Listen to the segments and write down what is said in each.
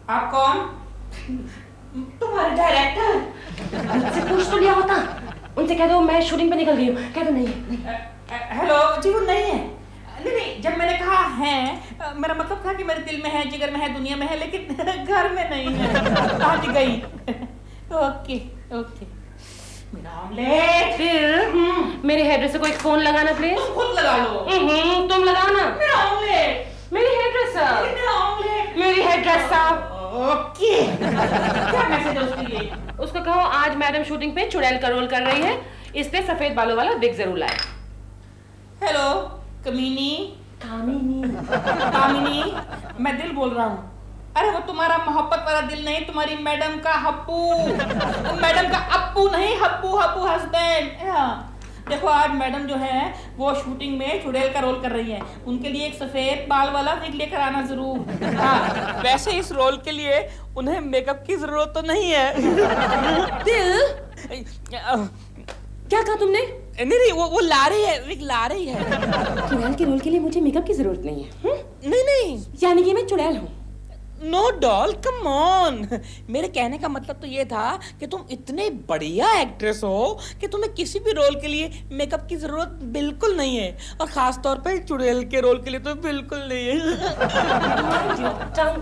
आप कौन? तुम्हारे डायरेक्टर? मुझसे पूछ तो लिया होता। उनसे कह दो मैं शूटिंग पे निकल गई हूँ। कह दो नहीं। हेलो जी, वो नहीं है। नहीं, जब मैंने कहा है, मेरा मतलब था कि मेरे दिल में है, जिगर में है, दुनिया में है, लेकिन घर में नहीं है। आज गई। Okay okay. मेरा ऑमलेट। फिर मेरे हेयर को एक फोन लगाना प्लीज। तुम खुद लगा लो। तुम लगाओ ना। मेरा ऑमलेट। मेरी हेयर ड्रेसर। मेरा ऑमलेट। मेरी हेयर ड्रेसर। ओके। क्या मैसेज है उसके लिए? उसको कहो आज मैडम शूटिंग पे चुड़ैल का रोल कर रही है, इसलिए सफेद बालों वाला विग जरूर लाए। हेलो कमीनी। कामिनी, मैं दिल बोल रहा हूँ। अरे वो तुम्हारा मोहब्बत वाला दिल नहीं, तुम्हारी मैडम का हप्पू। मैडम का अप्पू नहीं, हप्पू हप्पू हस्बैंड। देखो आज मैडम जो है वो शूटिंग में चुड़ैल का रोल कर रही है, उनके लिए एक सफेद बाल वाला विग लेकर आना जरूर। हाँ, वैसे इस रोल के लिए उन्हें मेकअप की जरूरत तो नहीं है। दिल क्या कहा तुमने? नहीं, वो ला रही है, विग ला रही है। चुड़ैल के रोल के लिए मुझे मेकअप की जरूरत नहीं है। नहीं, यानी कि मैं चुड़ैल हूँ। No doll, come on. मेरे कहने का मतलब तो ये था कि तुम इतने बढ़िया एक्ट्रेस हो कि तुम्हें किसी भी रोल के लिए मेकअप की जरूरत बिल्कुल नहीं है, और खास तौर पे चुड़ैल के रोल के लिए तो बिल्कुल नहीं है।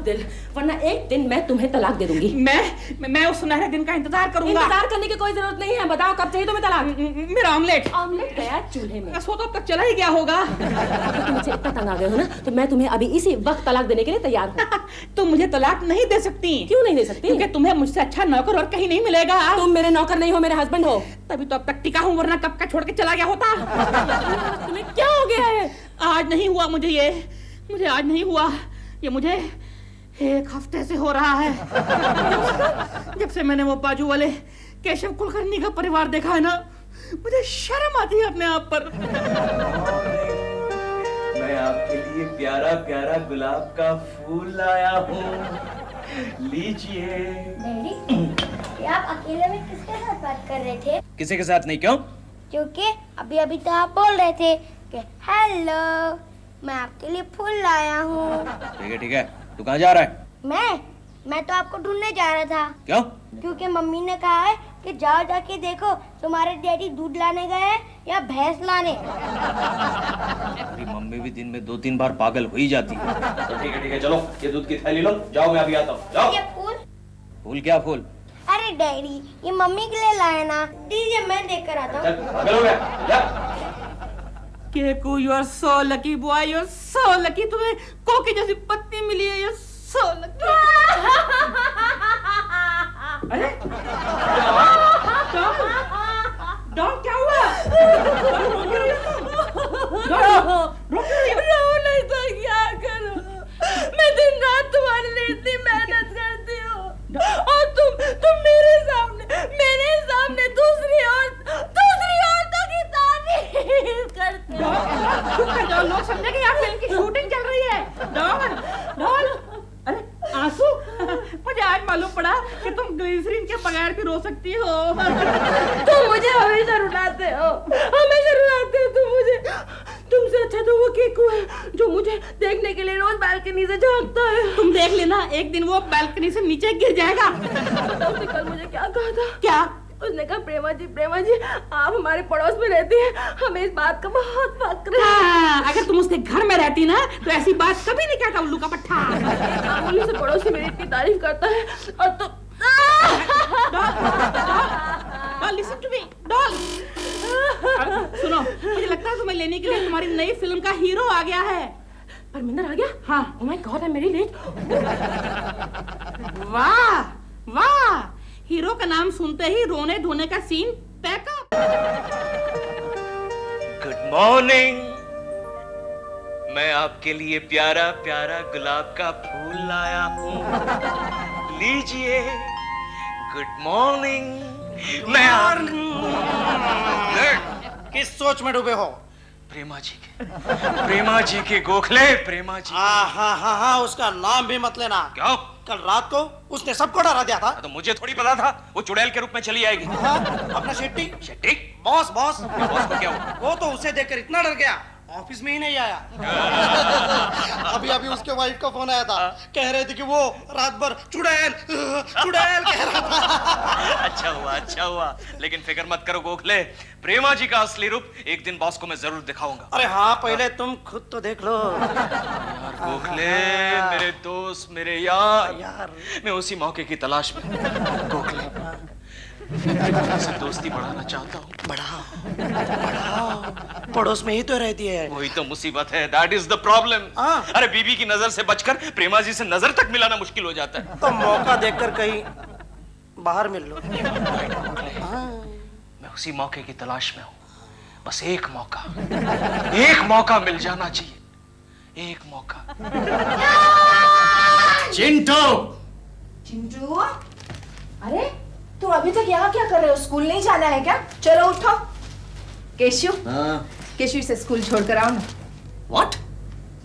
दिल, वरना एक दिन मैं तुम्हें तलाक दे दूंगी। मैं उस सुनहरे दिन का इंतजार करूंगा। इंतजार करने की कोई जरूरत नहीं है। बताओ कब चाहिए तुम्हें तलाक? मेरा ऑमलेट। ऑमलेट गया चूल्हे में। सो तो अब तक चला ही गया होगा। तुम मुझे इतना तंग आ गए हो ना, तो मैं तुम्हें अभी इसी वक्त तलाक देने के लिए तैयार हूँ। तुम मुझे तलाक नहीं दे सकती। क्यों नहीं दे सकती? क्योंकि तुम्हें मुझसे अच्छा नौकर और कहीं नहीं मिलेगा। तुम मेरे नौकर नहीं हो, मेरे हस्बैंड हो। तभी तो अब तक टिका हूँ, वरना कब का छोड़ के चला गया होता। तुम्हें क्या हो गया है? आज नहीं हुआ मुझे आज नहीं हुआ ये, मुझे एक हफ्ते से हो रहा है। जब से मैंने वो बाजू वाले केशव कुलकर्णी का परिवार देखा है ना, मुझे शर्म आती है अपने आप पर। मैं आपके लिए प्यारा प्यारा गुलाब का फूल लाया हूँ, लीजिए। डैडी, ये आप अकेले में किसके साथ बात कर रहे थे? किसी के साथ नहीं। क्यों? क्योंकि अभी अभी तो आप बोल रहे थे कि हेलो, मैं आपके लिए फूल लाया हूँ। ठीक है, तू कहाँ जा रहा है? मैं तो आपको ढूंढने जा रहा था। क्यों? क्योंकि मम्मी ने कहा है कि जाओ जाके देखो तुम्हारे डैडी दूध लाने गए हैं या भैंस लाने। मेरी मम्मी भी दिन में 2-3 बार पागल हो ही जाती है। तो ठीक है, चलो ये दूध की थैली लो, जाओ मैं अभी आता हूँ। जाओ। ये फूल? फूल क्या फूल? अरे डैडी, ये मम्मी के लिए लाया ना, दीजिए मैं देख कर आता हूँ। चल, पागल हो गया? जा। Keku, you are so lucky boy, you are so lucky. तुम्हें कोकी जैसी पत्नी मिली है, यू आर सो लकी। अरे डॉन, क्या हुआ? रो नहीं तो क्या करूं? मैं दिन रात तुम्हारे लिए इतनी मेहनत करती हूँ, और तुम मेरे सामने दूसरी औरतों की तारीफ करते हो। लोग समझेंगे यहाँ फिल्म की शूटिंग चल रही है। डॉन, अरे आंसू, मुझे आज मालूम पड़ा कि तुम ग्लिसरीन के बगैर भी रो सकती हो। तुम मुझे हमेशा रुलाते हो तुम मुझे। तुमसे अच्छा तो वो केकू है जो मुझे देखने के लिए रोज बालकनी से झांकता है। तुम देख लेना, एक दिन वो बालकनी से नीचे गिर जाएगा। उसने कल मुझे क्या कहा था? क्या? उसने कहा प्रेमा जी आप हमारे पड़ोस में रहती हैं, हमें इस बात का बहुत फक्र है। हाँ, अगर तुम उसके घर में रहती ना तो ऐसी बात कभी नहीं कहता उल्लू का पट्टा। मामूली से पड़ोसी मेरी इतनी तारीफ करता है, और तो लिसन टू मी डॉल। सुनो, मुझे लगता है तुम्हें लेने के लिए तुम्हारी नई फिल्म का हीरो आ गया है। परमिंदर आ गया? हाँ। Oh my God, I am very late. वाह, हीरो का नाम सुनते ही रोने धोने का सीन पैकअप। Good morning. मैं आपके लिए प्यारा प्यारा गुलाब का फूल लाया हूँ, लीजिए। Good morning. मैं किस सोच में डूबे हो? प्रेमा जी के गोखले, प्रेमा जी। हाँ, उसका नाम भी मत लेना। क्यों? कल रात को उसने सबको डरा दिया था। तो मुझे थोड़ी पता था वो चुड़ैल के रूप में चली आएगी। हाँ, अपना शेट्टी शेट्टी? बॉस बॉस को क्या हुआ? वो तो उसे देखकर इतना डर गया ऑफिस में ही नहीं आया। अभी अभी उसके वाइफ का फोन आया था, कह रहे थे कि वो रात भर चुड़ैल चुड़ैल कह रहा था। अच्छा हुआ। लेकिन फिक्र मत करो गोखले, प्रेमा जी का असली रूप एक दिन बॉस को मैं जरूर दिखाऊंगा। अरे हाँ, पहले तुम खुद तो देख लो। गोखले मेरे दोस्त, मेरे यार, यार मैं उसी मौके की तलाश में हूं। गोखले, मैं से दोस्ती बढ़ाना चाहता हूँ। बढ़ाओ, पड़ोस में ही तो रहती है। वही तो मुसीबत है, दैट इज द प्रॉब्लम। हाँ। अरे बीबी की नजर से बचकर प्रेमा जी से नजर तक मिलाना मुश्किल हो जाता है। तो मौका देखकर कहीं बाहर मिल लो। मैं उसी मौके की तलाश में हूँ। बस एक मौका मिल जाना चाहिए, एक मौका। चिंटू, चिंटू, अरे तुम अभी तक यहाँ क्या कर रहे हो? स्कूल नहीं जाना है क्या? चलो उठो। केशु, केशु इसे स्कूल छोड़कर आओ ना। व्हाट?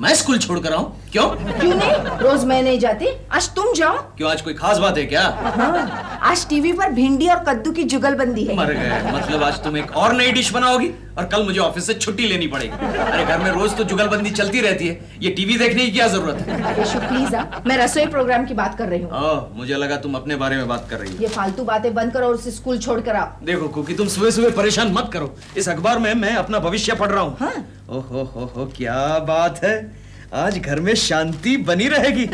मैं स्कूल छोड़कर आऊं? क्यों? क्यों नहीं? रोज मैं नहीं जाती, आज तुम जाओ। क्यों, आज कोई खास बात है क्या? हाँ, आज टीवी पर भिंडी और कद्दू की जुगलबंदी है। मर गए, मतलब आज तुम एक और नई डिश बनाओगी और कल मुझे ऑफिस से छुट्टी लेनी पड़ेगी। अरे घर में रोज तो जुगलबंदी चलती रहती है, ये टीवी देखने की क्या जरूरत है? केशु प्लीज आ, मैं रसोई प्रोग्राम की बात कर रही हूँ। ओह, मुझे लगा तुम अपने बारे में बात कर रही हो। ये फालतू बातें बंद करो और उसे स्कूल छोड़कर आओ। देखो कुकी, तुम सुबह सुबह परेशान मत करो। इस अखबार में मैं अपना भविष्य पढ़ रहा हूँ। हाँ? ओहो, क्या बात है, आज घर में शांति बनी रहेगी।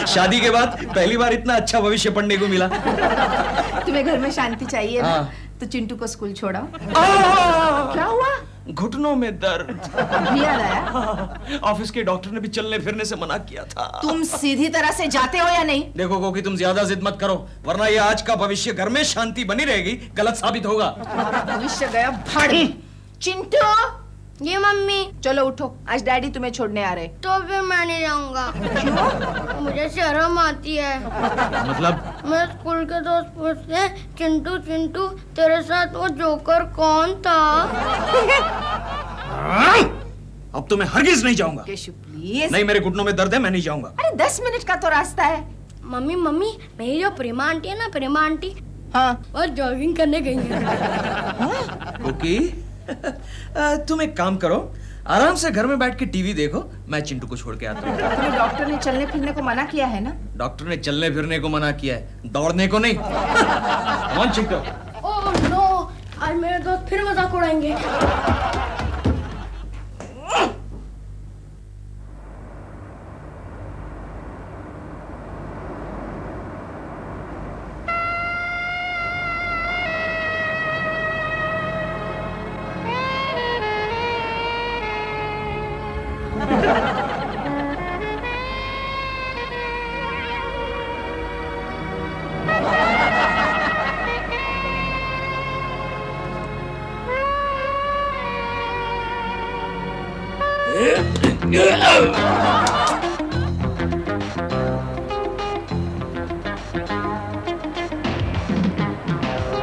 शादी के बाद पहली बार इतना अच्छा भविष्य पढ़ने को मिला। तुम्हें घर में शांति चाहिए ना? हाँ। तो चिंटू को स्कूल छोड़ाओ। क्या हुआ? घुटनों में दर्द। अभी याद आया? ऑफिस के डॉक्टर ने भी चलने फिरने से मना किया था। तुम सीधी तरह से जाते हो या नहीं? देखो कोकी, तुम ज्यादा जिद मत करो, वरना ये आज का भविष्य घर में शांति बनी रहेगी गलत साबित होगा। भविष्य गया भाड़ में। चिंटू, ये मम्मी, चलो उठो, आज डैडी तुम्हें छोड़ने आ रहे। तो फिर मैं नहीं जाऊंगा। क्यों? मुझे शर्म आती है। मतलब? मैं स्कूल के दोस्त पूछते हैं, चिंटू चिंटू तेरे साथ वो जोकर कौन था? अब तो मैं हरगिज नहीं जाऊंगा। केशु प्लीज। नहीं, मेरे घुटनों में दर्द है, मैं नहीं जाऊंगा। अरे 10 मिनट का तो रास्ता है। मम्मी मम्मी, मेरी जो प्रेमा आंटी है ना, प्रेमा आंटी, हाँ। वो जॉगिंग करने गई है। कुकी, तुम एक काम करो, आराम से घर में बैठ के टीवी देखो, मैं चिंटू को छोड़ के आता हूँ। तुम्हें डॉक्टर ने चलने फिरने को मना किया है ना? डॉक्टर ने चलने फिरने को मना किया है, दौड़ने को नहीं। कौन चिंटू? ओह नो, आज मेरे दोस्त फिर मजाक उड़ाएंगे।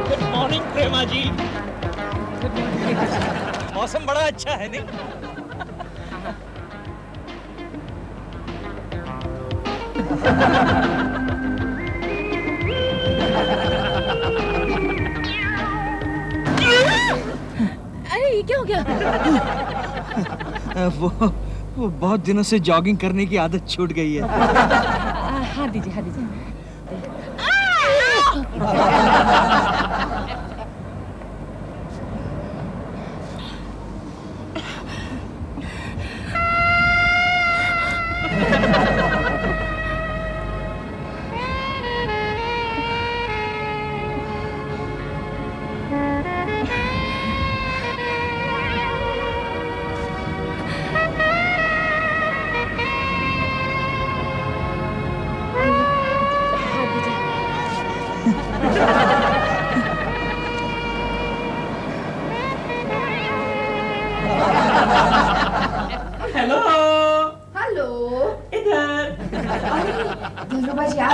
गुड मॉर्निंग प्रेमा जी। मौसम बड़ा अच्छा है नहीं? अरे ये क्या हो गया? वो बहुत दिनों से जॉगिंग करने की आदत छूट गई है। हाथ दीजिए, हाथ दीजिए। हेलो, हेलो, इधर धन्यवाद यार,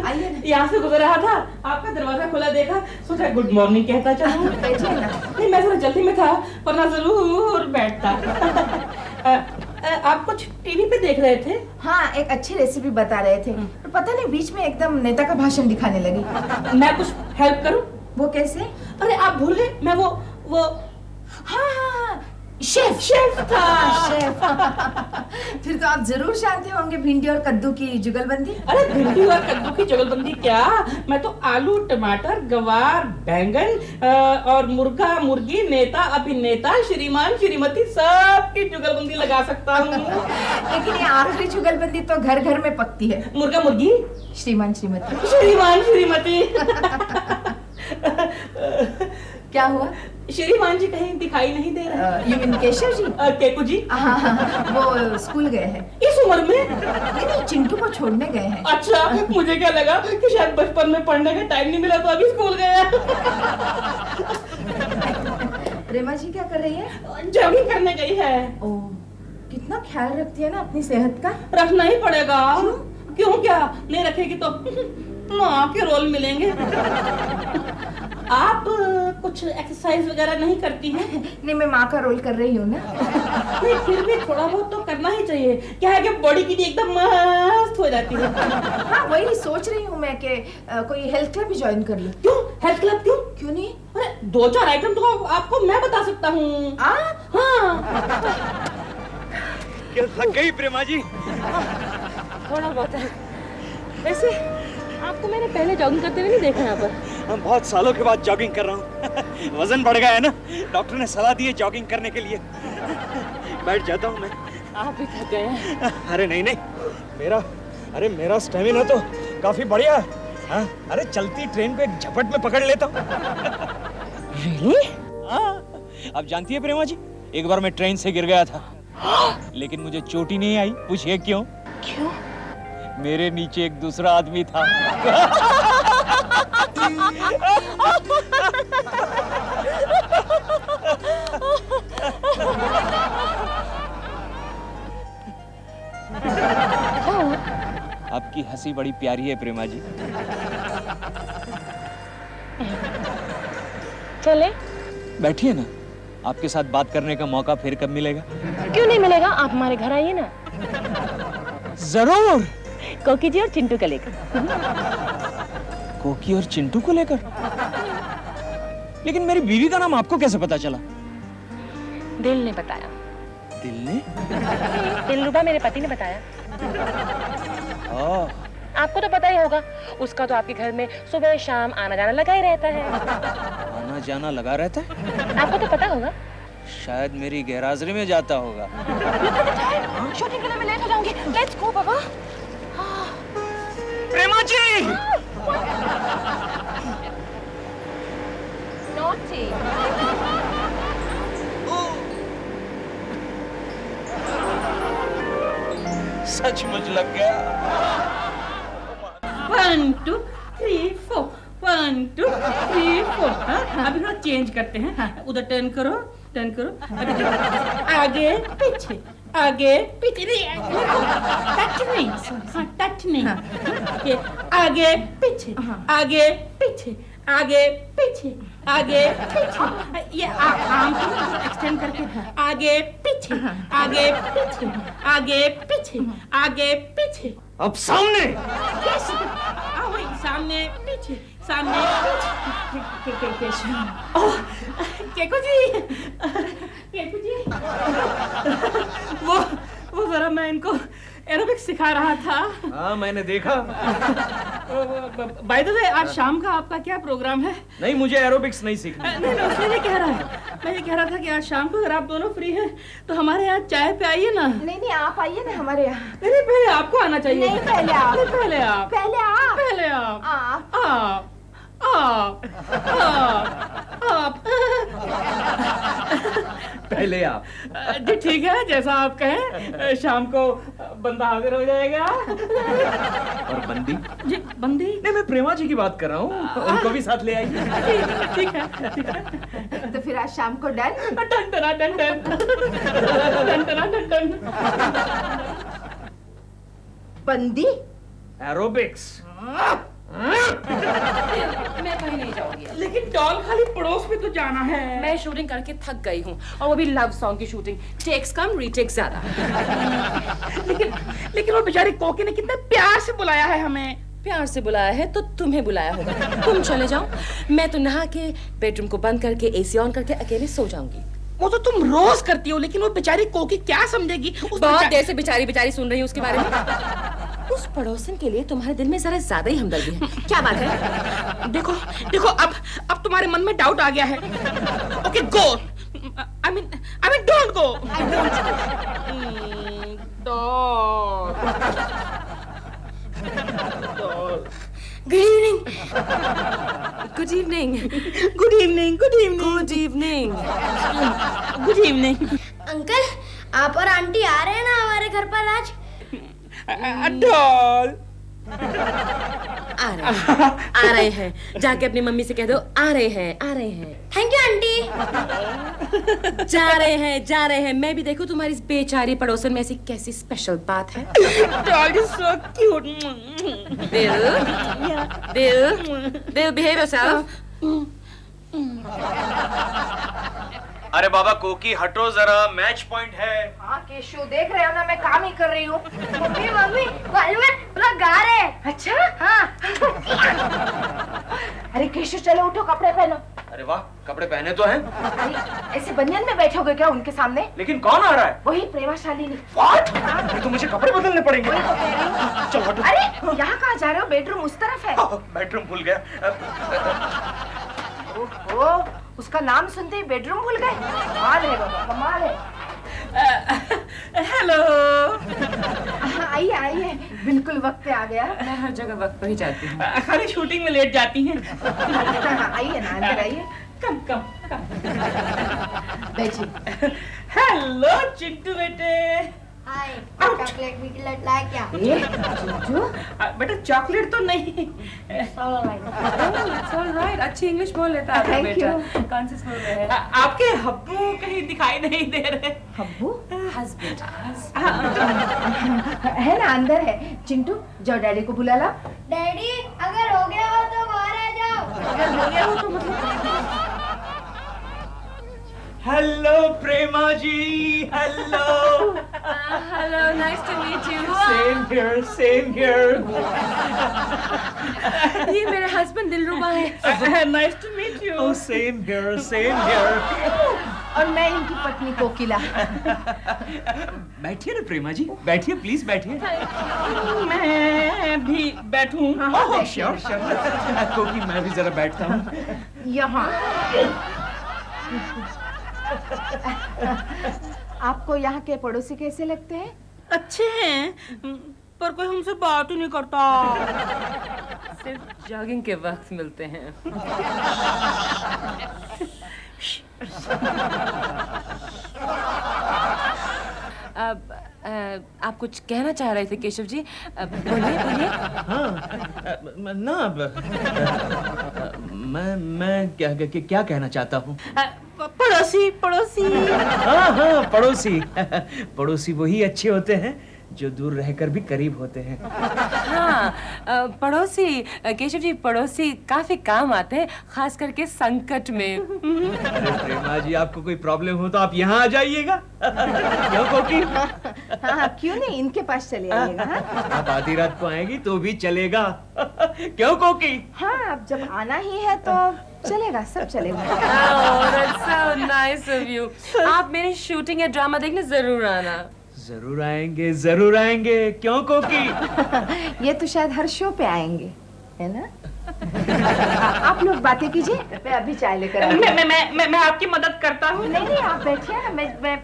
आइए ना। यहाँ से गुजर रहा था, आपका दरवाजा खुला देखा, सोचा गुड मॉर्निंग कहता चलूं। बैठिए ना। नहीं, मैं थोड़ा जल्दी में था, वरना जरूर बैठता। आप कुछ टीवी पे देख रहे थे? हाँ, एक अच्छी रेसिपी बता रहे थे, पर पता नहीं बीच में एकदम नेता का भाषण दिखाने लगी। मैं कुछ हेल्प करूं? वो कैसे? अरे आप भूल गए, मैं वो हाँ हाँ हाँ, शेफ शेफ था। शेफ फिर तो आप जरूर जानते होंगे भिंडी और कद्दू की जुगलबंदी। अरे भिंडी और कद्दू की जुगलबंदी क्या, मैं तो आलू टमाटर गवार बैंगन और मुर्गा मुर्गी नेता अभिनेता श्रीमान श्रीमती सब की जुगलबंदी लगा सकता हूँ। लेकिन ये आखिरी जुगलबंदी तो घर घर में पकती है, मुर्गा मुर्गी श्रीमान श्रीमती। श्रीमान श्रीमती। क्या हुआ? श्रीमान जी कहीं दिखाई नहीं दे रहे। You mean Keshav ji? केकू जी? हाँ, वो स्कूल गए हैं। इस उम्र में? नहीं, चिंटू को छोड़ने गए हैं। अच्छा, मुझे क्या लगा कि शायद बचपन में पढ़ने का टाइम नहीं मिला तो अभी स्कूल गया। प्रेमा जी क्या कर रही है? जॉगिंग करने गई है। ओ, कितना ख्याल रखती है ना अपनी सेहत का। रखना ही पड़ेगा। क्यों क्या नहीं रखेगी तो माँ के रोल मिलेंगे। आप कुछ एक्सरसाइज वगैरह नहीं करती हैं? नहीं, मैं माँ का रोल कर रही हूँ ना। नहीं, फिर भी थोड़ा बहुत तो करना ही चाहिए। क्या है कि बॉडी की एकदम मस्त हो जाती है। हाँ, वही सोच रही हूँ मैं कि कोई हेल्थ क्लब ही ज्वाइन कर लूँ। क्यों हेल्थ क्लब क्यों? क्यों नहीं? अरे 2-4 आइटम तो आपको मैं बता सकता हूँ। हाँ। क्या थक गई प्रेमा जी? थोड़ा बहुत है। वैसे आपको मैंने पहले जॉगिंग करते हुए नहीं देखा यहाँ पर। हम बहुत सालों के बाद जॉगिंग कर रहा हूँ। वजन बढ़ गया है ना, डॉक्टर ने सलाह दी है जॉगिंग करने के लिए। बैठ जाता हूँ मैं। आप भी थक गए हैं। अरे नहीं नहीं, मेरा स्टेमिना तो काफी बढ़िया है। हाँ, अरे चलती ट्रेन को एक झपट में पकड़ लेता हूँ। Really? हाँ, आप जानती है प्रेमा जी, एक बार मैं ट्रेन से गिर गया था, लेकिन मुझे चोट ही नहीं आई। पूछिए क्यों? क्यों? मेरे नीचे एक दूसरा आदमी था। आपकी हंसी बड़ी प्यारी है प्रेमा जी। चले? बैठिए ना, आपके साथ बात करने का मौका फिर कब मिलेगा? क्यों नहीं मिलेगा? आप हमारे घर आइए ना। जरूर। कोकी जी और चिंटू को लेकर। कोकी और चिंटू को लेकर? लेकिन मेरी बीवी का नाम आपको कैसे पता चला? दिल ने बताया। दिल ने? दिलरुबा मेरे पति ने बताया। ओह, आपको तो पता ही होगा, उसका तो आपके घर में सुबह शाम आना जाना लगा ही रहता है। आना जाना लगा रहता है? आपको तो पता होगा। शायद मेरी गैरहाजिरी में जाता होगा। शूटिंग के लिए मैं लेट हो जाऊंगी। लेट्स गो बाबा। प्रेमा जी! Naughty. सचमुच लग गया। 1 2 3 4 1 2 3 4। अभी थोड़ा चेंज करते हैं। उधर टर्न करो, टर्न करो। अभी देखो, आगे पीछे आगे पीछे। टच नहीं, हाँ टच नहीं। ये आगे पीछे आगे पीछे आगे पीछे आगे पीछे। ये आर्म को एक्सटेंड करके आगे पीछे आगे पीछे आगे पीछे आगे पीछे। अब सामने। वही सामने पीछे सामने पीछे। ओह, केकू जी, केकू जी, वो जरा मैं इनको एरोबिक्स सिखा रहा था। हाँ, मैंने देखा। बाय द वे, आज शाम का आपका क्या प्रोग्राम है? नहीं, मुझे एरोबिक्स नहीं सीखना। नहीं, मैं ये कह रहा है, मैं ये कह रहा था कि आज शाम को अगर आप दोनों फ्री हैं तो हमारे यहाँ चाय पे आइए ना। नहीं, आप आइए ना हमारे यहाँ। नहीं, पहले आपको आना चाहिए। नहीं, पहले आप। नहीं, पहले आप। पहले आप। पहले आप। आप। आप पहले आप। जी ठीक है, जैसा आप कहें। शाम को बंदा हाजिर हो जाएगा। और बंदी? जी बंदी? नहीं, मैं प्रेमा जी की बात कर रहा हूँ, उनको भी साथ ले आइए। ठीक है, ठीक है। तो फिर आज शाम को done? Done done done done done done done done. बंदी? एरोबिक्स। मैं कहीं नहीं जाऊंगी। लेकिन डॉल खाली पड़ोस में तो जाना है। मैं शूटिंग करके थक गई हूँ, और वो भी लव सॉन्ग की शूटिंग। टेक्स कम रीटेक्स ज्यादा। लेकिन वो बेचारी कोकी ने कितने प्यार से बुलाया है हमें। प्यार से बुलाया है तो तुम्हें बुलाया होगा। तुम चले जाओ, मैं तो नहा के बेडरूम को बंद करके एसी ऑन करके अकेले सो जाऊंगी। वो तो तुम रोज करती हो, लेकिन वो बेचारी कोकी क्या समझेगी? बहुत देर से बेचारी बेचारी सुन रही हूँ उसके बारे में। उस पड़ोसन के लिए तुम्हारे दिल में जरा ज्यादा ही हमदर्दी है। क्या बात है? देखो देखो, अब तुम्हारे मन में डाउट आ गया है। Okay go, I mean don't go. Good evening. Good evening. Good evening, good evening, good evening. Good evening. Uncle, आप और आंटी आ रहे हैं ना हमारे घर पर आज? डॉल आ रहे हैं। जाके अपनी मम्मी से कह दो आ रहे हैं। Thank you aunty. जा रहे हैं। मैं भी देखूं तुम्हारी इस बेचारी पड़ोसन में ऐसी कैसी स्पेशल बात है। Doll is so cute. Bill behave yourself. अरे बाबा कोकी हटो जरा, मैच पॉइंट है। हाँ केशु, देख रहे हो ना मैं काम ही कर रही हूँ। मम्मी मम्मी, मालूम है वो लोग गा रहे हैं। अच्छा हाँ। अरे केशु चलो उठो, कपड़े पहनो। अरे वाह, कपड़े पहने तो हैं, अरे ऐसे बनियान में बैठोगे क्या उनके सामने? लेकिन कौन आ रहा है? वही प्रेमाशालिनी। What? तो मुझे कपड़े बदलने पड़ेंगे। वही तो कह रही हूँ। चलो हटो। अरे यहाँ कहाँ जा रहे हो? बेडरूम उस तरफ है। बेडरूम भूल गया। ओहो, उसका नाम सुनते ही बेडरूम भूल गए। कमाल है बाबा, कमाल है। हेलो। आइए आइए, बिल्कुल वक्त पे आ गया। मैं हर जगह वक्त पर ही जाती हूँ। खाली शूटिंग में लेट जाती हैं। आइए ना, अंदर आइए। कम। बैठिए। हेलो चिंटू बेटे। हाय, चॉकलेट विकलेट लाए क्या? चिंटू, बेटा चॉकलेट तो नहीं। It's all right. अच्छी इंग्लिश बोल लेता है Thank बेटा। you. कौन से स्कूल में है? आपके हब्बू कहीं दिखाई नहीं दे रहे। हब्बू हस्बैंड। है ना, अंदर है। चिंटू जाओ डैडी को बुला ला। डैडी, अगर हो गया हो तो बाहर आ जाओ। अगर हो गया हो तो मतलब hello Prema ji, hello. Hello, nice to meet you. Same here. ये मेरे हस्बैंड दिलरुबा है। Nice to meet you. Same here. और मैं इनकी पत्नी कोकिला। बैठिए ना प्रेमा जी, बैठिए प्लीज बैठिए। मैं भी बैठूं? श्योर कोकी, मैं भी जरा बैठता हूँ। यहाँ आपको यहाँ के पड़ोसी कैसे लगते हैं? अच्छे हैं, पर कोई हमसे बात ही नहीं करता। सिर्फ जॉगिंग के वक्त मिलते हैं। अब आप कुछ कहना चाह रहे थे केशव जी? बोलिए। हाँ, ना मैं क्या कहना चाहता हूँ। पड़ोसी। हाँ, पड़ोसी वही अच्छे होते हैं जो दूर रहकर भी करीब होते हैं। हाँ, पड़ोसी केशव जी, पड़ोसी काफी काम आते हैं, खास करके संकट में। अरे प्रेमा जी, आपको कोई प्रॉब्लम हो तो आप यहाँ आ जाइएगा। क्यों कोकी? हाँ, क्यों नहीं, इनके पास चले आइएगा। हाँ? आप आधी रात को आएंगी तो भी चलेगा। क्यों कोकी? हाँ, अब जब आना ही है तो चलेगा, सब चलेगा। Oh, that's so nice of you. आप मेरी शूटिंग या ड्रामा देखने जरूर आना। जरूर आएंगे। क्यों कोकी? ये तो शायद हर शो पे आएंगे, है ना? आप लोग बातें कीजिए, मैं अभी चाय लेकर आती हूँ। मैं आपकी मदद करता हूँ। नहीं, आप बैठिए ना, मैं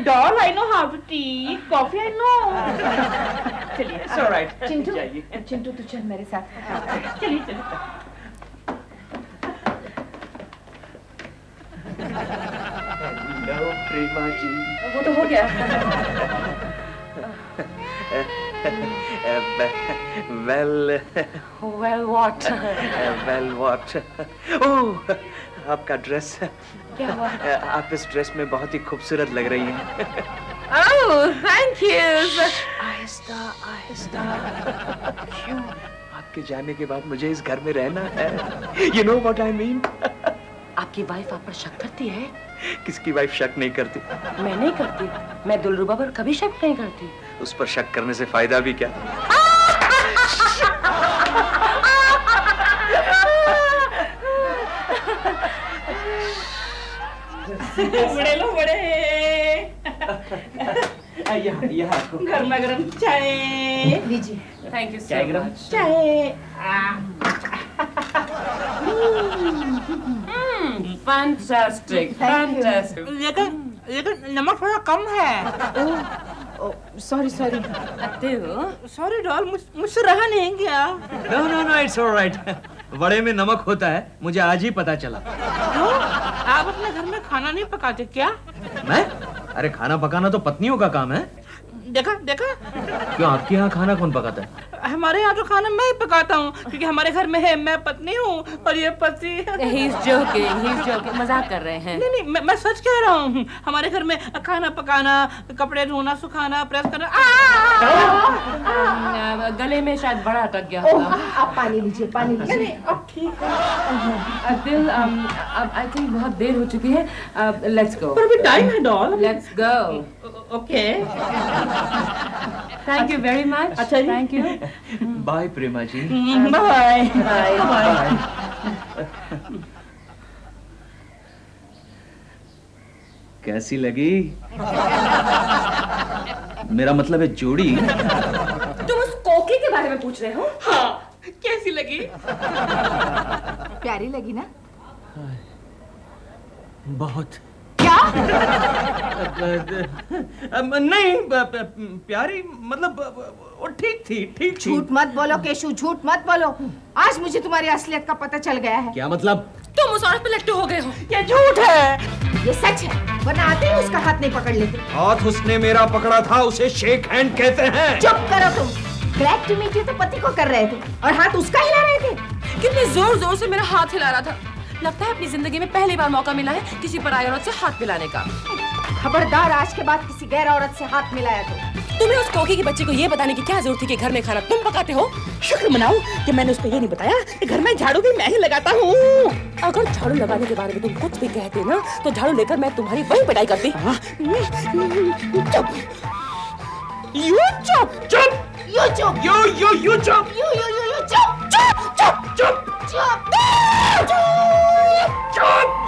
doll, I know how to tea coffee, I know. चलिए, It's all right. चिंटू तू चल मेरे साथ। चलिए। हेलो प्रेमा जी। वो तो हो गया। Well, what? ओह, आपका ड्रेस। क्या हुआ? आप इस ड्रेस में बहुत ही खूबसूरत लग रही हैं। Oh, thank you. आहिस्ता। क्यों? आपके जाने के बाद मुझे इस घर में रहना है। You know what I mean? आपकी वाइफ आप पर शक करती है? किसकी वाइफ शक नहीं करती? मैं नहीं करती। मैं दिलरुबा पर कभी शक नहीं करती। उस पर शक करने से फायदा भी क्या? बड़े लो बड़े। यहाँ आपको गर्मा गर्म चाय लीजिए। थैंक यू चाय सो गरम? मच। चाय। Fantastic fantastic. लेकिन नमक थोड़ा कम है। Sorry sorry. सॉरी डॉल, मुझसे रहा नहीं गया। No no no it's alright. वड़े में नमक होता है, मुझे आज ही पता चला। क्यों? आप अपने घर में खाना नहीं पकाते क्या? मैं? अरे खाना पकाना तो पत्नियों का काम है। देखा देखा, क्यों आपके यहाँ खाना कौन पकाता है? हमारे यहाँ तो खाना मैं ही पकाता हूँ, क्योंकि हमारे घर में है मैं पत्नी हूँ और ये पति। He's joking, मजाक कर रहे हैं। नहीं नहीं, मैं सच कह रहा हूँ। हमारे घर में खाना पकाना, कपड़े धोना, सुखाना, प्रेस करना। गले में शायद बड़ा अटक गया होगा। आप पानी लीजिए, पानी लीजिए। अब ठीक है। दिल, अब आई थिंक बहुत देर हो चुकी है। Let's go. पर अभी टाइम है doll. Let's go. Okay. Thank you very much. अच्छा जी। Thank you. Bye Prema ji. Bye bye. कैसी लगी? मेरा मतलब है जोड़ी। तुम उस कोकी के बारे में पूछ रहे हो? हाँ, कैसी लगी? प्यारी लगी ना? बहुत। क्या? नहीं प्यारी मतलब वो ठीक थी, ठीक थी। झूठ मत बोलो केशु, झूठ मत बोलो। आज मुझे तुम्हारी असलियत का पता चल गया है। क्या मतलब? तुम उस औरत पे लट्टू हो गए हो। ये झूठ है। ये सच है, वरना आते ही उसका हाथ नहीं पकड़ लेते। हाथ उसने मेरा पकड़ा था, उसे शेक हैंड कहते हैं। चुप करो तुम। ग्लैड टू मीट यू तो पति को कर रहे थे और हाथ उसका हिला रहे थे। कितने जोर जोर से मेरा हाथ हिला रहा था। लगता है अपनी जिंदगी में पहली बार मौका मिला है किसी पराई औरत से हाथ मिलाने का। खबरदार, आज के बाद किसी गैर औरत से हाथ मिलाया तो। तुम्हें उस कोकी की बच्ची को ये बताने की क्या जरूरत थी कि घर में खाना तुम पकाते हो? शुक्र मनाओ कि मैंने उसको ये नहीं बताया कि घर में झाड़ू भी मैं ही लगाता हूँ। अगर झाड़ू लगाने के बारे में तुम कुछ भी कहते ना तो झाड़ू लेकर मैं तुम्हारी वही पिटाई करती। चुप। यू चुप चुप यू चुप, यू चुप। यू चुप, चुप चुप चुप चुप। चुप।